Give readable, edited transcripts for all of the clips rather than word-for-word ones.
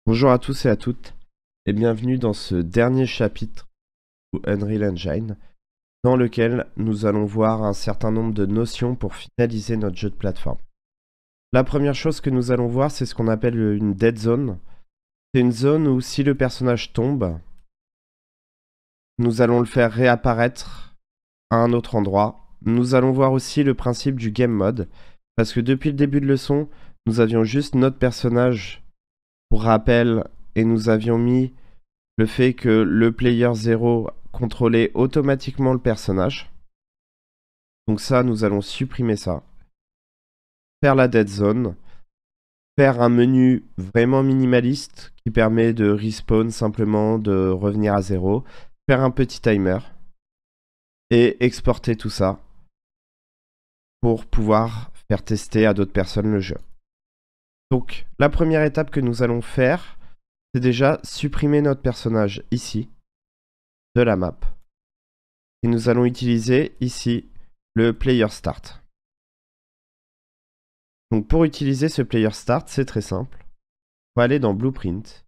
Bonjour à tous et à toutes, et bienvenue dans ce dernier chapitre de Unreal Engine, dans lequel nous allons voir un certain nombre de notions pour finaliser notre jeu de plateforme. La première chose que nous allons voir, c'est ce qu'on appelle une dead zone. C'est une zone où si le personnage tombe, nous allons le faire réapparaître à un autre endroit. Nous allons voir aussi le principe du game mode, parce que depuis le début de leçon, nous avions juste notre personnage pour rappel, et nous avions mis le fait que le player 0 contrôlait automatiquement le personnage. Donc ça, nous allons supprimer ça. Faire la dead zone. Faire un menu vraiment minimaliste qui permet de respawn simplement, de revenir à 0. Faire un petit timer. Et exporter tout ça pour pouvoir faire tester à d'autres personnes le jeu. Donc la première étape que nous allons faire, c'est déjà supprimer notre personnage ici, de la map. Et nous allons utiliser ici le player start. Donc pour utiliser ce player start, c'est très simple. On va aller dans Blueprint.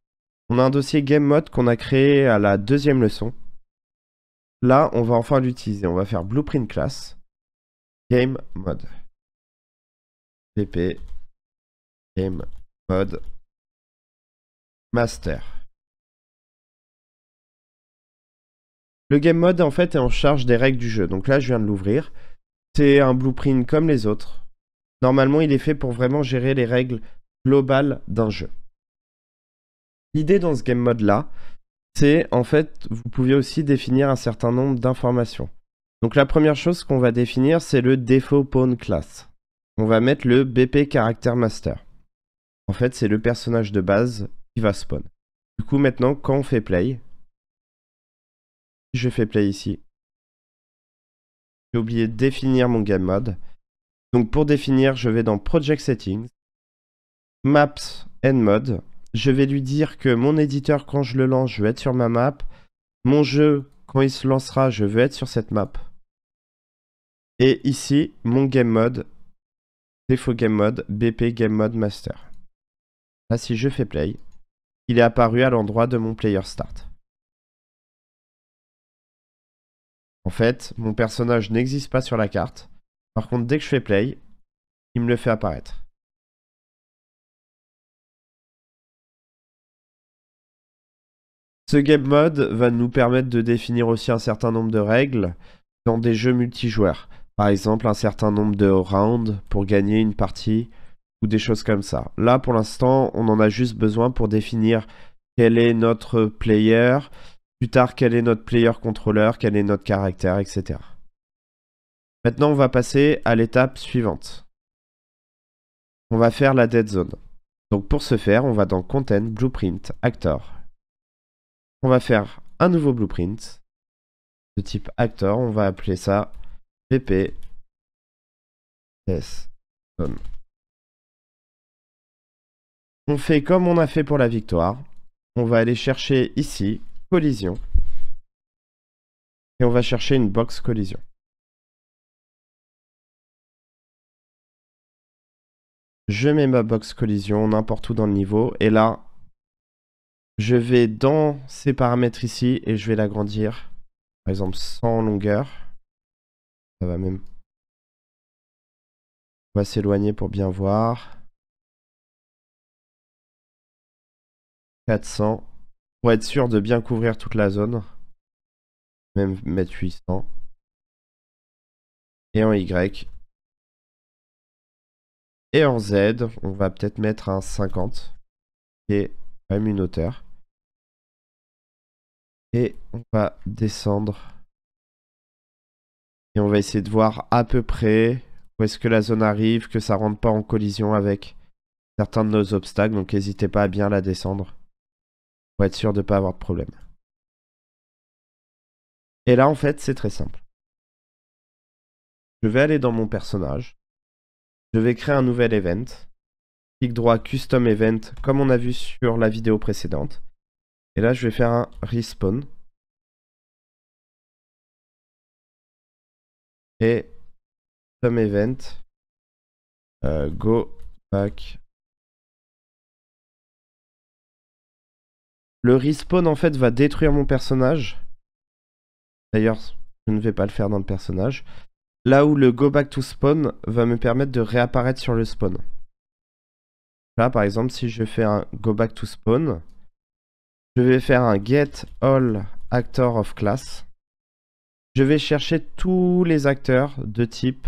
On a un dossier game mode qu'on a créé à la deuxième leçon. Là, on va enfin l'utiliser. On va faire Blueprint class, game mode. pp, game mode, master. Le game mode, en fait, est en charge des règles du jeu. Donc là, je viens de l'ouvrir. C'est un blueprint comme les autres. Normalement, il est fait pour vraiment gérer les règles globales d'un jeu. L'idée dans ce game mode là, c'est en fait, vous pouvez aussi définir un certain nombre d'informations. Donc la première chose qu'on va définir, c'est le default pawn class. On va mettre le BP character master. En fait, c'est le personnage de base qui va spawn. Du coup, maintenant, quand on fait play, je fais play ici. J'ai oublié de définir mon game mode. Donc pour définir, je vais dans Project Settings, Maps and Mode. Je vais lui dire que mon éditeur, quand je le lance, je veux être sur ma map. Mon jeu, quand il se lancera, je veux être sur cette map. Et ici, mon game mode, default game mode, BP game mode master. Là, si je fais play, il est apparu à l'endroit de mon player start. En fait, mon personnage n'existe pas sur la carte. Par contre, dès que je fais play, il me le fait apparaître. Ce game mode va nous permettre de définir aussi un certain nombre de règles dans des jeux multijoueurs. Par exemple, un certain nombre de rounds pour gagner une partie ou des choses comme ça. Là, pour l'instant, on en a juste besoin pour définir quel est notre player, plus tard quel est notre player contrôleur, quel est notre caractère, etc. Maintenant, on va passer à l'étape suivante. On va faire la dead zone. Donc pour ce faire, on va dans Content, Blueprint, Actor. On va faire un nouveau blueprint de type Actor. On va appeler ça PP S Zone. On fait comme on a fait pour la victoire. On va aller chercher ici, collision. Et on va chercher une box collision. Je mets ma box collision n'importe où dans le niveau. Et là, je vais dans ces paramètres ici et je vais l'agrandir. Par exemple, 100 longueur. Ça va même. On va s'éloigner pour bien voir. 400. Pour être sûr de bien couvrir toute la zone. Même mettre 800. Et en Y. Et en Z, on va peut-être mettre un 50. Qui est quand même une hauteur. Et on va descendre. Et on va essayer de voir à peu près où est-ce que la zone arrive, que ça rentre pas en collision avec certains de nos obstacles. Donc n'hésitez pas à bien la descendre pour être sûr de ne pas avoir de problème. Et là, en fait, c'est très simple. Je vais aller dans mon personnage. Je vais créer un nouvel event. Clic droit Custom Event, comme on a vu sur la vidéo précédente. Et là, je vais faire un respawn. Et Custom Event, go back Le respawn en fait va détruire mon personnage. D'ailleurs, je ne vais pas le faire dans le personnage. Là où le go back to spawn va me permettre de réapparaître sur le spawn. Là par exemple, si je fais un go back to spawn, je vais faire un get all actor of class. Je vais chercher tous les acteurs de type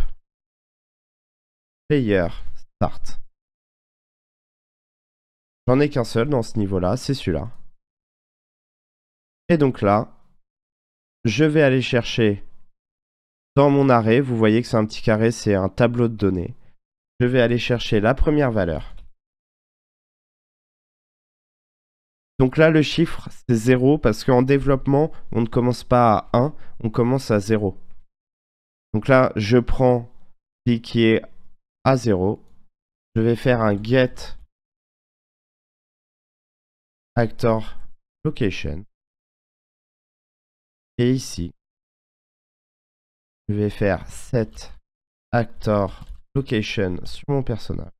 player start. J'en ai qu'un seul dans ce niveau-là, c'est celui-là. Et donc là, je vais aller chercher dans mon arrêt, vous voyez que c'est un petit carré, c'est un tableau de données. Je vais aller chercher la première valeur. Donc là, le chiffre, c'est 0 parce qu'en développement, on ne commence pas à 1, on commence à 0. Donc là, je prends celui qui est à 0. Je vais faire un get actor location. Et ici, je vais faire set actor location sur mon personnage.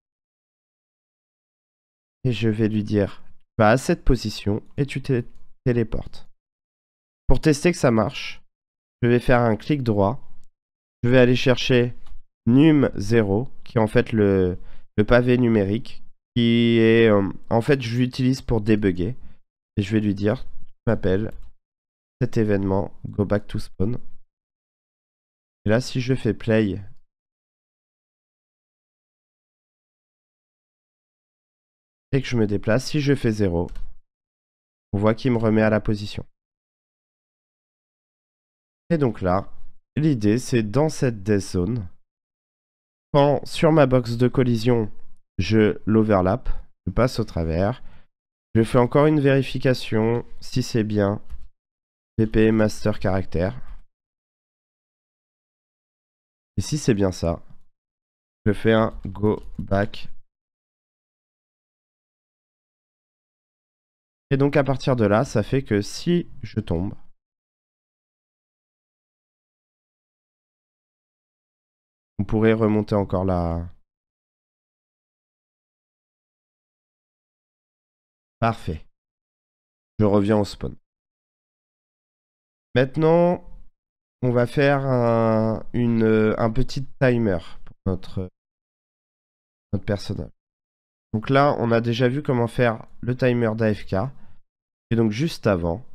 Et je vais lui dire, va à cette position et tu te téléportes. Pour tester que ça marche, je vais faire un clic droit. Je vais aller chercher num0, qui est en fait le pavé numérique, qui est en fait je l'utilise pour débugger. Et je vais lui dire, tu m'appelles cet événement go back to spawn. Et là, si je fais play, et que je me déplace, si je fais 0, on voit qu'il me remet à la position. Et donc là, l'idée c'est dans cette death zone, quand sur ma box de collision, je l'overlap, je passe au travers, je fais encore une vérification si c'est bien VP master caractère. Et si c'est bien ça, je fais un go back. Et donc à partir de là, ça fait que si je tombe, on pourrait remonter encore là. Parfait. Je reviens au spawn. Maintenant, on va faire un petit timer pour notre personnage. Donc là, on a déjà vu comment faire le timer d'AFK. Et donc juste avant,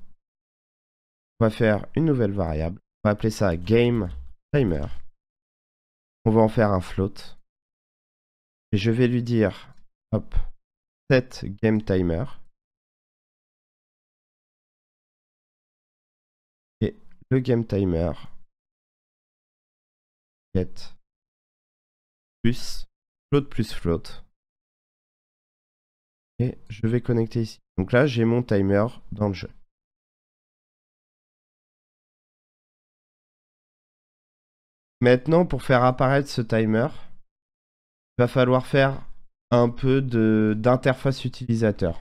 on va faire une nouvelle variable. On va appeler ça game timer. On va en faire un float. Et je vais lui dire, hop, set game timer. Et le game timer, get plus float. Et je vais connecter ici. Donc là, j'ai mon timer dans le jeu. Maintenant, pour faire apparaître ce timer, il va falloir faire un peu d'interface utilisateur.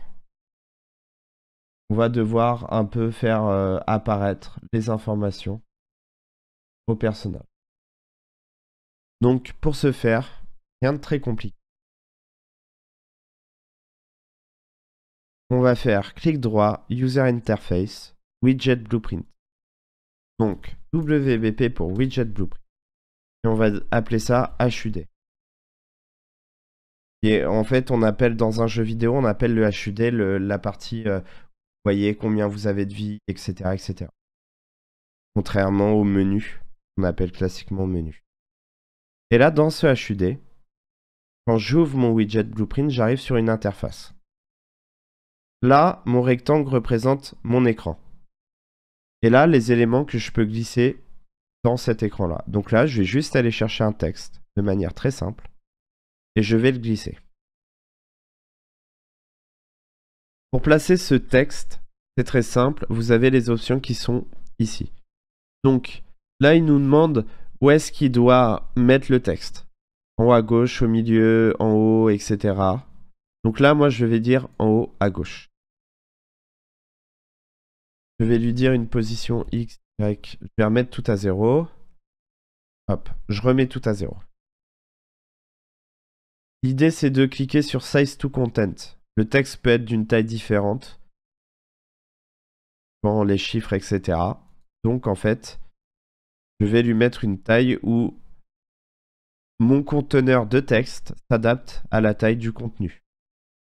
On va devoir un peu faire apparaître les informations au personnage. Donc, pour ce faire, rien de très compliqué. On va faire clic droit, User Interface, Widget Blueprint. Donc, WBP pour Widget Blueprint. Et on va appeler ça HUD. Et en fait, on appelle dans un jeu vidéo, on appelle le HUD la partie, vous voyez combien vous avez de vie, etc., etc. Contrairement au menu, on appelle classiquement menu. Et là, dans ce HUD, quand j'ouvre mon widget Blueprint, j'arrive sur une interface. Là, mon rectangle représente mon écran. Et là, les éléments que je peux glisser dans cet écran-là. Donc là, je vais juste aller chercher un texte de manière très simple. Et je vais le glisser. Pour placer ce texte, c'est très simple. Vous avez les options qui sont ici. Donc là, il nous demande où est-ce qu'il doit mettre le texte. En haut à gauche, au milieu, en haut, etc. Donc là, moi, je vais dire en haut à gauche. Je vais lui dire une position X, Y. Je vais remettre tout à 0. Hop, je remets tout à 0. L'idée, c'est de cliquer sur Size to Content. Le texte peut être d'une taille différente. suivant les chiffres, etc. Donc en fait, je vais lui mettre une taille où mon conteneur de texte s'adapte à la taille du contenu.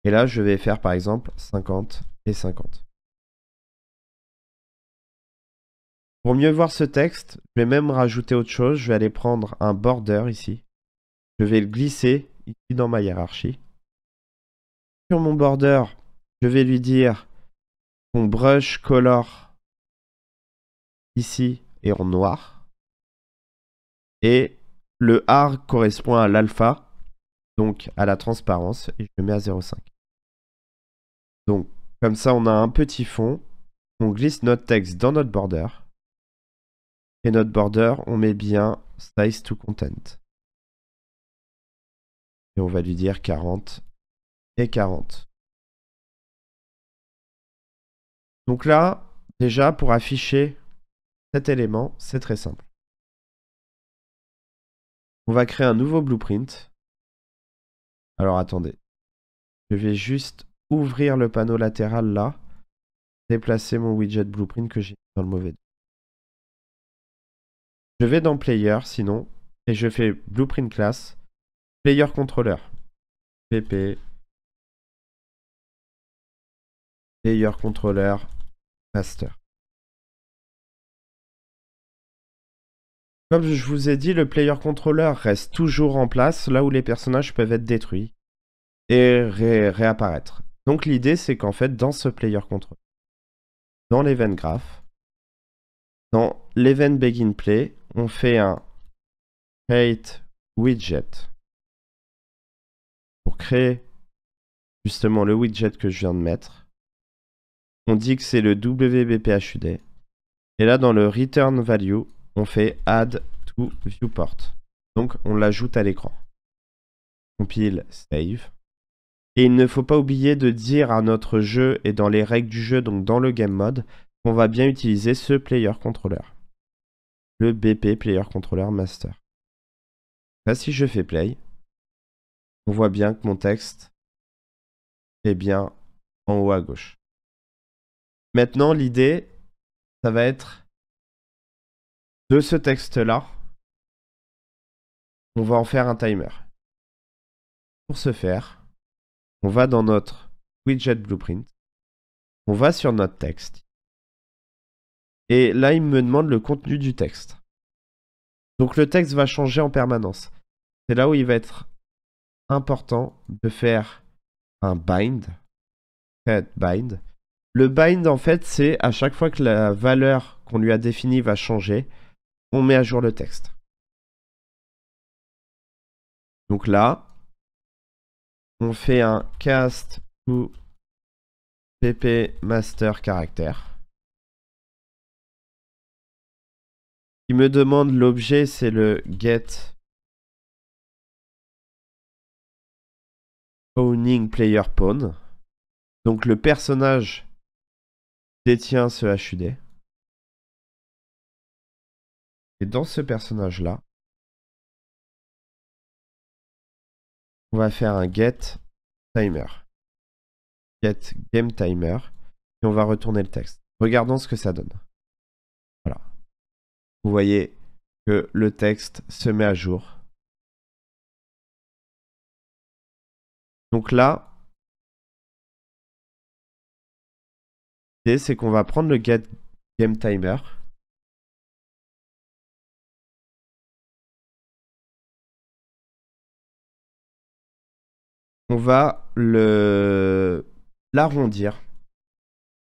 Et là, je vais faire par exemple 50 et 50. Pour mieux voir ce texte, je vais même rajouter autre chose. Je vais aller prendre un border ici. Je vais le glisser ici dans ma hiérarchie. Sur mon border, je vais lui dire mon brush color ici est en noir. Et le R correspond à l'alpha, donc à la transparence, et je le mets à 0,5. Donc, comme ça, on a un petit fond. On glisse notre texte dans notre border. Et notre border, on met bien size to content. Et on va lui dire 40 et 40. Donc là, déjà, pour afficher cet élément, c'est très simple. On va créer un nouveau blueprint. Alors attendez. Je vais juste ouvrir le panneau latéral là. Déplacer mon widget blueprint que j'ai mis dans le mauvais. Je vais dans Player sinon. Et je fais blueprint class. Player controller. pp. Player controller. Master. Comme je vous ai dit, le player controller reste toujours en place là où les personnages peuvent être détruits et réapparaître. Donc l'idée c'est qu'en fait dans ce player controller, dans l'event graph, dans l'event begin play, on fait un create widget pour créer justement le widget que je viens de mettre. On dit que c'est le WBPHUD. Et là dans le return value, on fait add to viewport. Donc on l'ajoute à l'écran. Compile, save. Et il ne faut pas oublier de dire à notre jeu et dans les règles du jeu, donc dans le game mode, qu'on va bien utiliser ce player controller. Le BP player controller master. Là, si je fais play, on voit bien que mon texte est bien en haut à gauche. Maintenant, l'idée, ça va être de ce texte-là, on va en faire un timer. Pour ce faire, on va dans notre widget blueprint, on va sur notre texte, et là, il me demande le contenu du texte. Donc le texte va changer en permanence. C'est là où il va être important de faire un bind. Bind. Le bind, en fait, c'est à chaque fois que la valeur qu'on lui a définie va changer, on met à jour le texte. Donc là, on fait un cast to pp master character. Il me demande l'objet, c'est le get owning player pawn. Donc le personnage détient ce HUD. Et dans ce personnage-là, on va faire un get timer. Get game timer. Et on va retourner le texte. Regardons ce que ça donne. Voilà. Vous voyez que le texte se met à jour. Donc là, l'idée c'est qu'on va prendre le get game timer. On va l'arrondir.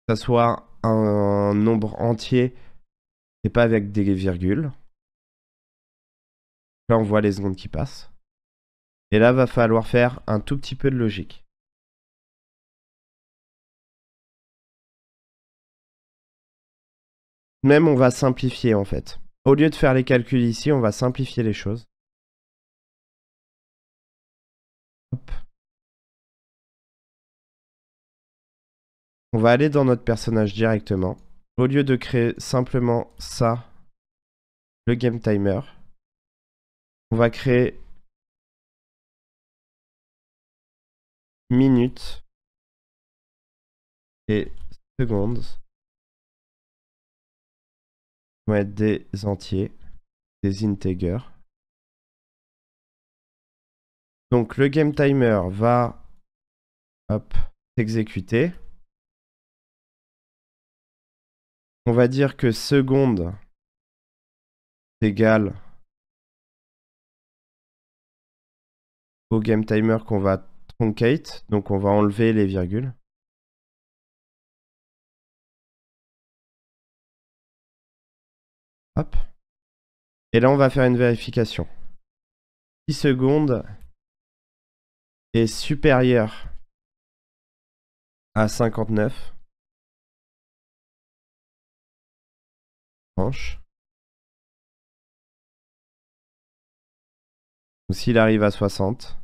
Que ça soit un nombre entier et pas avec des virgules. Là, on voit les secondes qui passent. Et là, va falloir faire un tout petit peu de logique. Même, on va simplifier en fait. Au lieu de faire les calculs ici, on va simplifier les choses. Hop. On va aller dans notre personnage directement. Au lieu de créer simplement ça, le game timer, on va créer minutes et secondes. vont être des entiers, des integers. Donc le game timer va s'exécuter. On va dire que seconde égale au game timer qu'on va truncate. Donc on va enlever les virgules. Hop. Et là on va faire une vérification. 10 secondes est supérieur à 59. Tranche. Donc s'il arrive à 60,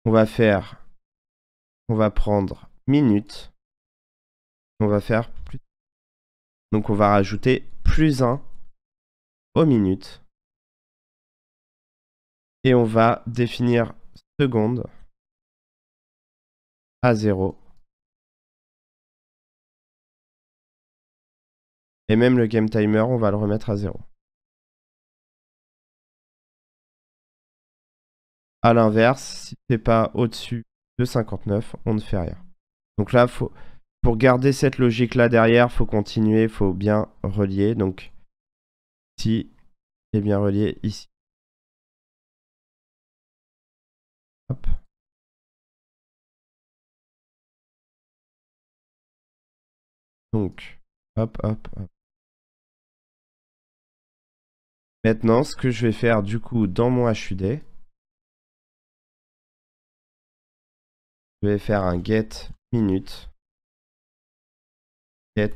on va prendre minutes. On va faire plus. Donc on va rajouter plus 1 aux minutes. Et on va définir seconde à 0. Et même le game timer, on va le remettre à 0. A l'inverse, si c'est pas au-dessus de 59, on ne fait rien. Donc là, pour garder cette logique-là derrière, il faut continuer, il faut bien relier. Donc, ici est bien relié ici. Hop. Donc, hop, hop, hop. Maintenant, ce que je vais faire du coup dans mon HUD, je vais faire un get minute, get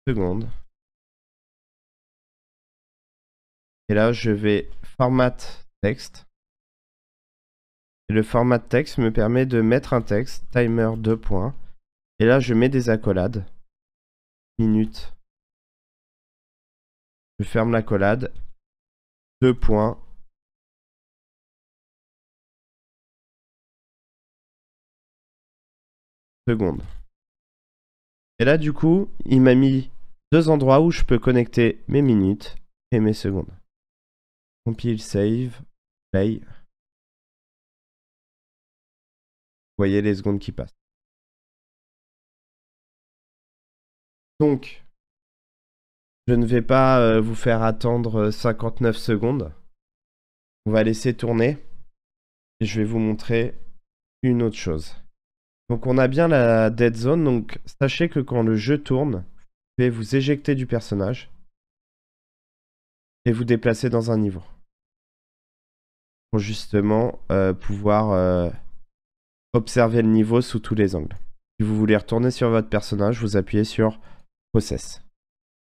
seconde. Et là, je vais format texte. Et le format texte me permet de mettre un texte, timer 2 points. Et là, je mets des accolades. Minute. Je ferme l'accolade. 2 points. Seconde. Et là, du coup, il m'a mis 2 endroits où je peux connecter mes minutes et mes secondes. Compile, save, play. Vous voyez les secondes qui passent. Donc, je ne vais pas vous faire attendre 59 secondes. On va laisser tourner. Et je vais vous montrer une autre chose. Donc on a bien la dead zone. Donc sachez que quand le jeu tourne, vous pouvez vous éjecter du personnage. Et vous déplacer dans un niveau. Pour justement pouvoir observer le niveau sous tous les angles. Si vous voulez retourner sur votre personnage, vous appuyez sur Process.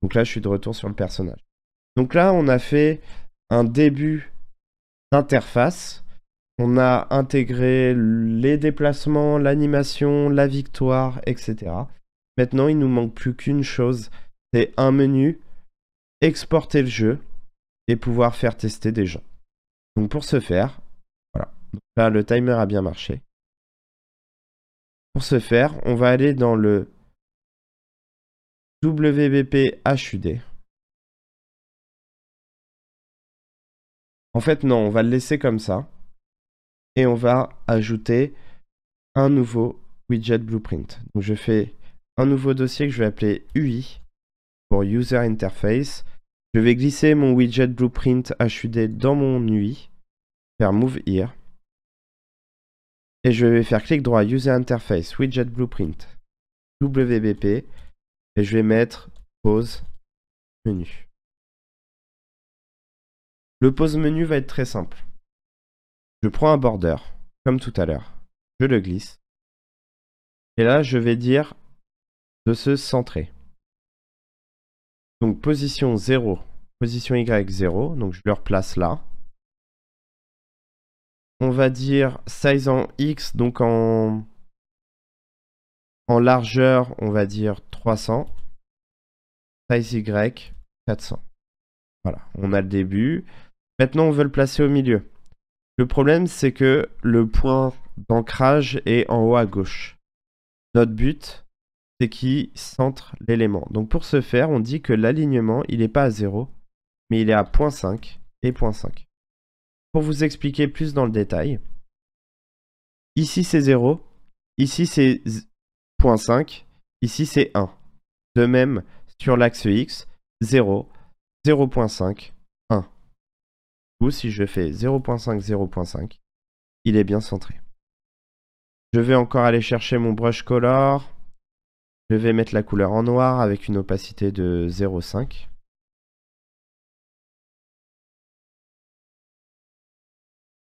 Donc là, je suis de retour sur le personnage. Donc là, on a fait un début d'interface. On a intégré les déplacements, l'animation, la victoire, etc. Maintenant, il nous manque plus qu'une chose. C'est un menu, exporter le jeu et pouvoir faire tester des gens. Donc pour ce faire, voilà. Donc là, le timer a bien marché. Pour ce faire, on va aller dans le WBP HUD. En fait, non, on va le laisser comme ça. Et on va ajouter un nouveau widget blueprint. Donc je fais un nouveau dossier que je vais appeler UI pour User Interface. Je vais glisser mon widget blueprint HUD dans mon UI, faire Move Here. Et je vais faire clic droit User Interface, Widget Blueprint, WBP. Et je vais mettre Pause Menu. Le pause menu va être très simple. Je prends un border, comme tout à l'heure. Je le glisse. Et là, je vais dire de se centrer. Donc position 0, position Y 0. Donc je le replace là. On va dire size en X, donc en largeur, on va dire 300. Size Y, 400. Voilà, on a le début. Maintenant, on veut le placer au milieu. Le problème, c'est que le point d'ancrage est en haut à gauche. Notre but, c'est qu'il centre l'élément. Donc pour ce faire, on dit que l'alignement, il n'est pas à 0, mais il est à 0.5 et 0.5. Pour vous expliquer plus dans le détail, ici c'est 0, ici c'est 0.5, ici c'est 1. De même, sur l'axe X, 0, 0.5, 1. Ou si je fais 0.5, 0.5, il est bien centré. Je vais encore aller chercher mon brush color. Je vais mettre la couleur en noir avec une opacité de 0.5.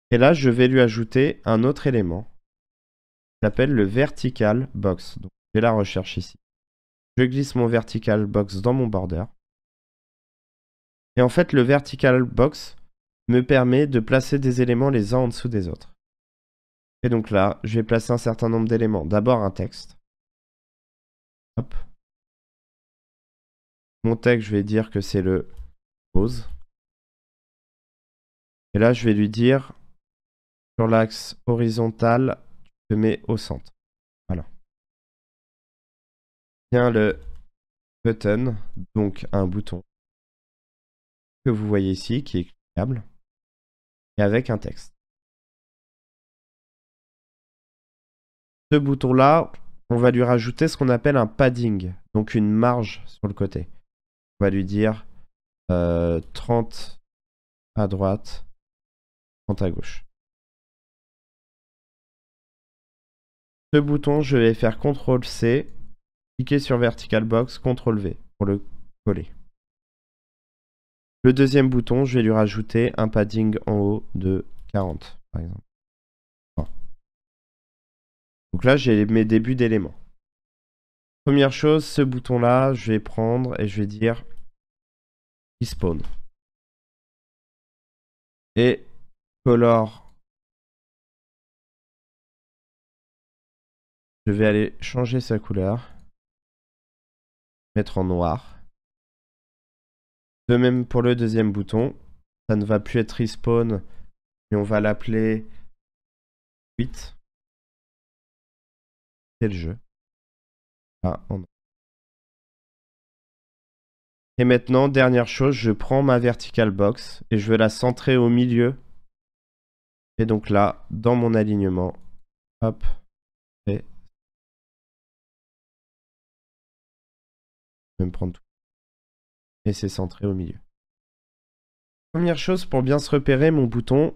Et là, je vais lui ajouter un autre élément qui s'appelle le vertical box. Donc, je vais la recherche ici. Je glisse mon vertical box dans mon border. Et en fait, le vertical box me permet de placer des éléments les uns en dessous des autres. Et donc là, je vais placer un certain nombre d'éléments. D'abord un texte. Hop. Mon texte, je vais dire que c'est le pose. Et là, je vais lui dire, sur l'axe horizontal, tu te mets au centre. Voilà. Bien le button, donc un bouton que vous voyez ici, qui est cliquable, et avec un texte. Ce bouton-là, on va lui rajouter ce qu'on appelle un padding, donc une marge sur le côté. On va lui dire 30 à droite, 30 à gauche. Ce bouton, je vais faire CTRL-C, cliquer sur Vertical Box, CTRL-V pour le coller. Le deuxième bouton, je vais lui rajouter un padding en haut de 40, par exemple. Voilà. Donc là, j'ai mes débuts d'éléments. Première chose, ce bouton-là, je vais prendre et je vais dire respawn. Et color. Je vais aller changer sa couleur. Mettre en noir. De même pour le deuxième bouton. Ça ne va plus être respawn, mais on va l'appeler 8. C'est le jeu. Ah, et maintenant, dernière chose, je prends ma vertical box et je vais la centrer au milieu. Et donc là, dans mon alignement, hop, et je vais me prendre tout. Et c'est centré au milieu. Première chose, pour bien se repérer, mon bouton,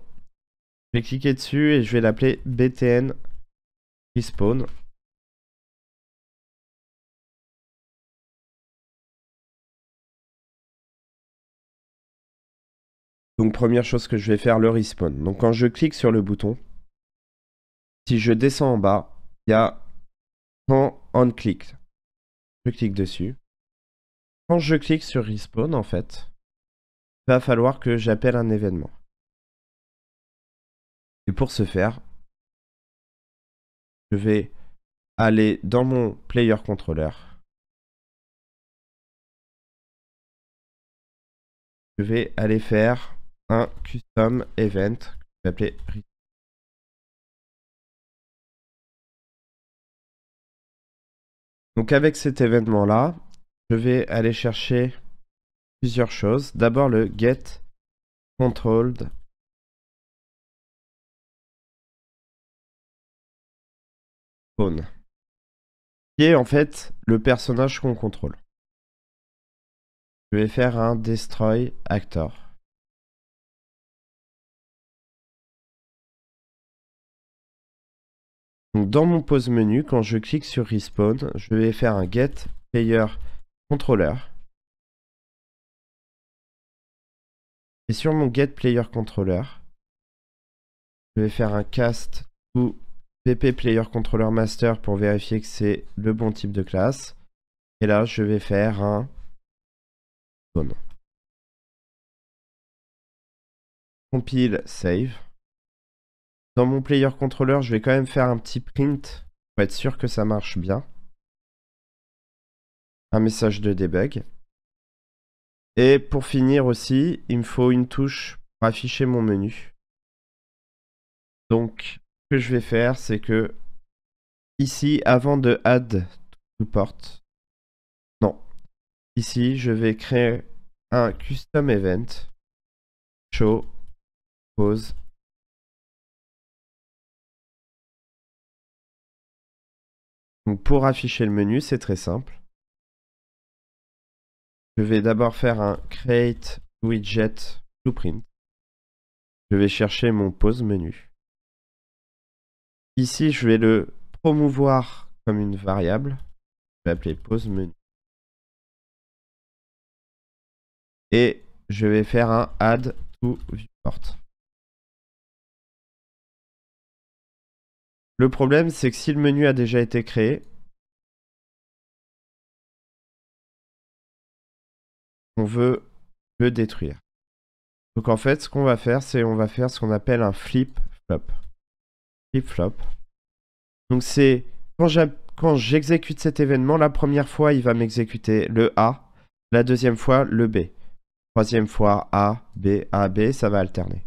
je vais cliquer dessus et je vais l'appeler BTN Respawn. Donc première chose que je vais faire, le respawn. Donc quand je clique sur le bouton, si je descends en bas, il y a quand on click. Je clique dessus. Quand je clique sur respawn, en fait, il va falloir que j'appelle un événement. Et pour ce faire, je vais aller dans mon player controller. Je vais aller faire un custom event que je vais appeler respawn. Donc avec cet événement-là, je vais aller chercher plusieurs choses. D'abord le get controlled spawn, qui est en fait le personnage qu'on contrôle. Je vais faire un destroy actor. Donc dans mon pose menu, quand je clique sur respawn, je vais faire un get player controller. Et sur mon get player controller, je vais faire un cast to pp player controller master pour vérifier que c'est le bon type de classe. Et là, je vais faire un spawn. Compile, save. Dans mon player controller, je vais quand même faire un petit print pour être sûr que ça marche bien. Un message de debug. Et pour finir aussi, il me faut une touche pour afficher mon menu. Donc, ce que je vais faire, c'est que ici, avant de add Viewport. Non. Ici, je vais créer un custom event. Show, pause. Donc pour afficher le menu, c'est très simple. Je vais d'abord faire un create widget blueprint. Je vais chercher mon pause menu. Ici, je vais le promouvoir comme une variable. Je vais appeler pause menu. Et je vais faire un add to viewport. Le problème, c'est que si le menu a déjà été créé, on veut le détruire. Donc en fait, ce qu'on va faire, c'est on va faire ce qu'on appelle un flip-flop. Flip-flop. Donc c'est quand j'exécute cet événement, la première fois, il va m'exécuter le A, la deuxième fois, le B. Troisième fois, A, B, ça va alterner.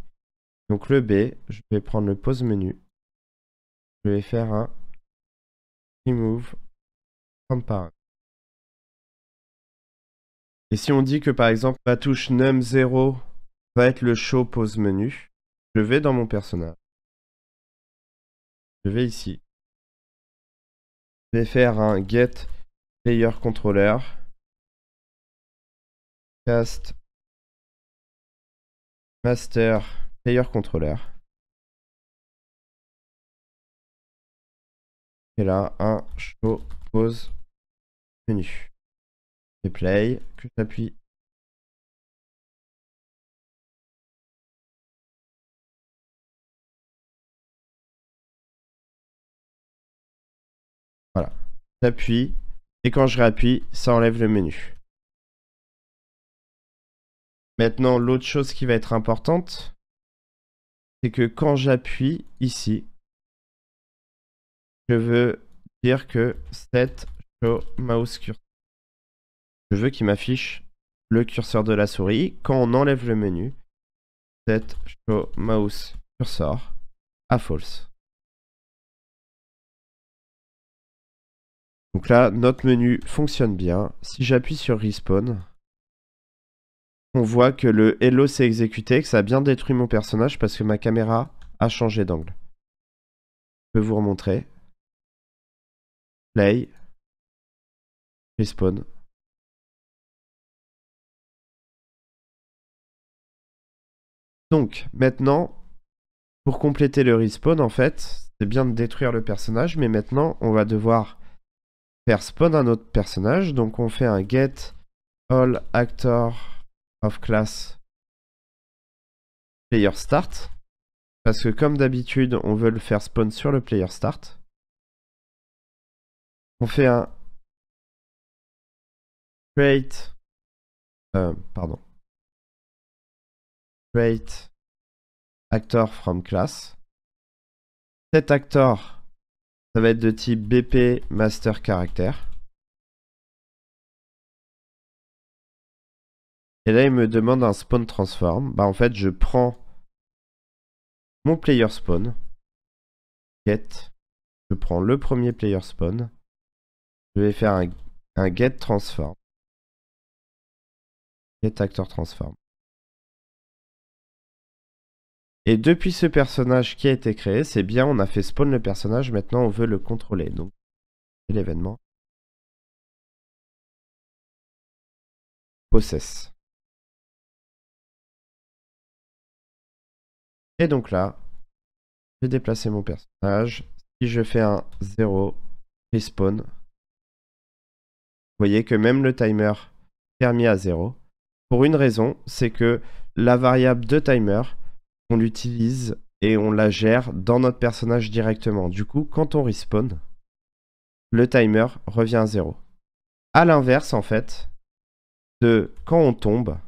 Donc le B, je vais prendre le pause menu. Je vais faire un remove from parent. Et si on dit que par exemple ma touche num0 va être le show pause menu, je vais dans mon personnage. Je vais ici. Je vais faire un get player controller cast master player controller. Et là, un show pause menu. Et play, que j'appuie. Voilà. J'appuie. Et quand je réappuie, ça enlève le menu. Maintenant, l'autre chose qui va être importante, c'est que quand j'appuie ici, je veux dire que set show mouse cursor. Je veux qu'il m'affiche le curseur de la souris. Quand on enlève le menu, set show mouse cursor à false. Donc là, notre menu fonctionne bien. Si j'appuie sur respawn, on voit que le hello s'est exécuté, que ça a bien détruit mon personnage parce que ma caméra a changé d'angle. Je peux vous remontrer. Play. Respawn. Donc, maintenant, pour compléter le respawn, en fait, c'est bien de détruire le personnage, mais maintenant, on va devoir faire spawn un autre personnage. Donc, on fait un get all actor of class player start. Parce que comme d'habitude, on veut le faire spawn sur le player start. On fait un create, create actor from class. Cet actor, ça va être de type BP master character. Et là, il me demande un spawn transform. Bah, en fait, je prends mon player spawn, get, je prends le premier player spawn, je vais faire un get transform, get actor transform. Et depuis ce personnage qui a été créé, c'est bien, on a fait spawn le personnage, maintenant on veut le contrôler. Donc, c'est l'événement. Possess. Et donc là, je vais déplacer mon personnage. Si je fais un 0, respawn, vous voyez que même le timer est remis à 0. Pour une raison, c'est que la variable de timer, on l'utilise et on la gère dans notre personnage directement. Du coup, quand on respawn, le timer revient à 0. À l'inverse, en fait, de quand on tombe,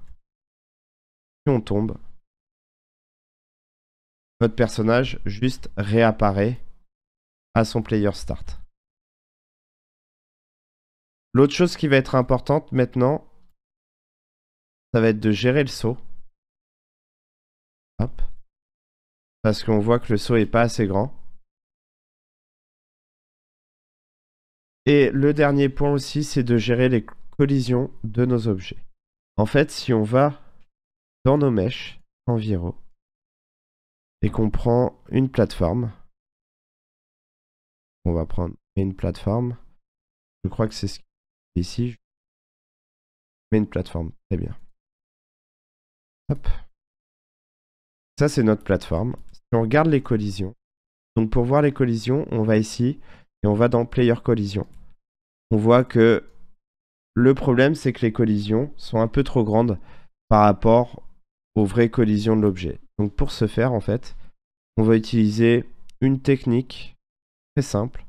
si on tombe, notre personnage juste réapparaît à son player start. L'autre chose qui va être importante maintenant, ça va être de gérer le saut. Hop. Parce qu'on voit que le saut est pas assez grand. Et le dernier point aussi, c'est de gérer les collisions de nos objets. En fait, si on va dans nos mèches enviro et qu'on prend une plateforme, on va prendre une plateforme. Je crois que c'est ce qui est ici. Mais une plateforme, très bien. Hop. Ça, c'est notre plateforme. Si on regarde les collisions, donc pour voir les collisions, on va ici et on va dans Player Collision. On voit que le problème, c'est que les collisions sont un peu trop grandes par rapport aux vraies collisions de l'objet. Donc pour ce faire, en fait, on va utiliser une technique très simple.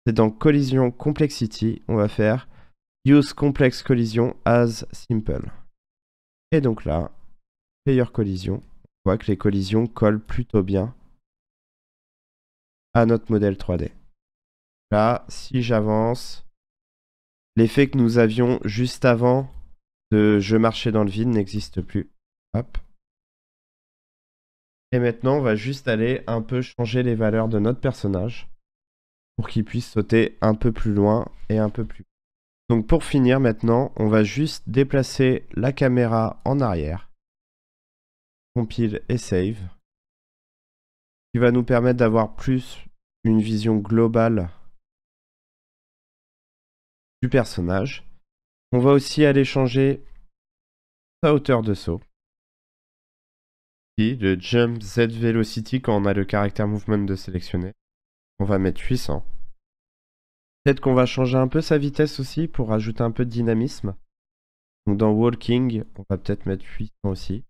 C'est dans Collision Complexity, on va faire Use Complex Collision as Simple. Et donc là, Player Collision, on voit que les collisions collent plutôt bien à notre modèle 3D. Là, si j'avance, l'effet que nous avions juste avant de je marchais dans le vide n'existe plus. Hop. Et maintenant, on va juste aller un peu changer les valeurs de notre personnage pour qu'il puisse sauter un peu plus loin et un peu plus. Donc pour finir maintenant, on va juste déplacer la caméra en arrière. Compile et save. Qui va nous permettre d'avoir plus une vision globale du personnage. On va aussi aller changer sa hauteur de saut. Et le Jump Z Velocity quand on a le caractère movement de sélectionner. On va mettre 800. Peut-être qu'on va changer un peu sa vitesse aussi pour rajouter un peu de dynamisme. Donc dans Walking, on va peut-être mettre 800 aussi.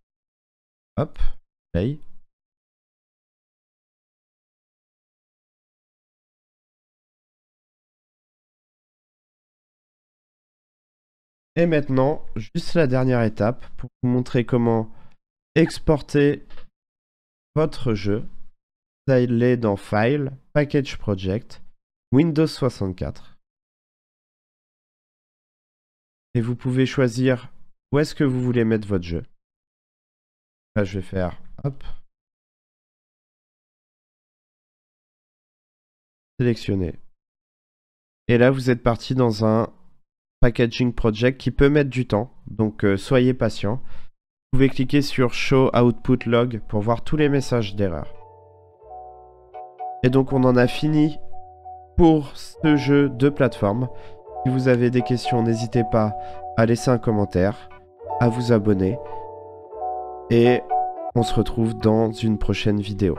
Hop, play. Et maintenant, juste la dernière étape pour vous montrer comment exporter votre jeu. Vous allez dans File, Package Project, Windows 64. Et vous pouvez choisir où est-ce que vous voulez mettre votre jeu. Là, je vais faire hop. Sélectionner. Et là, vous êtes parti dans un packaging project qui peut mettre du temps. Donc, soyez patient. Vous pouvez cliquer sur Show Output Log pour voir tous les messages d'erreur. Et donc, on en a fini pour ce jeu de plateforme. Si vous avez des questions, n'hésitez pas à laisser un commentaire, à vous abonner. Et on se retrouve dans une prochaine vidéo.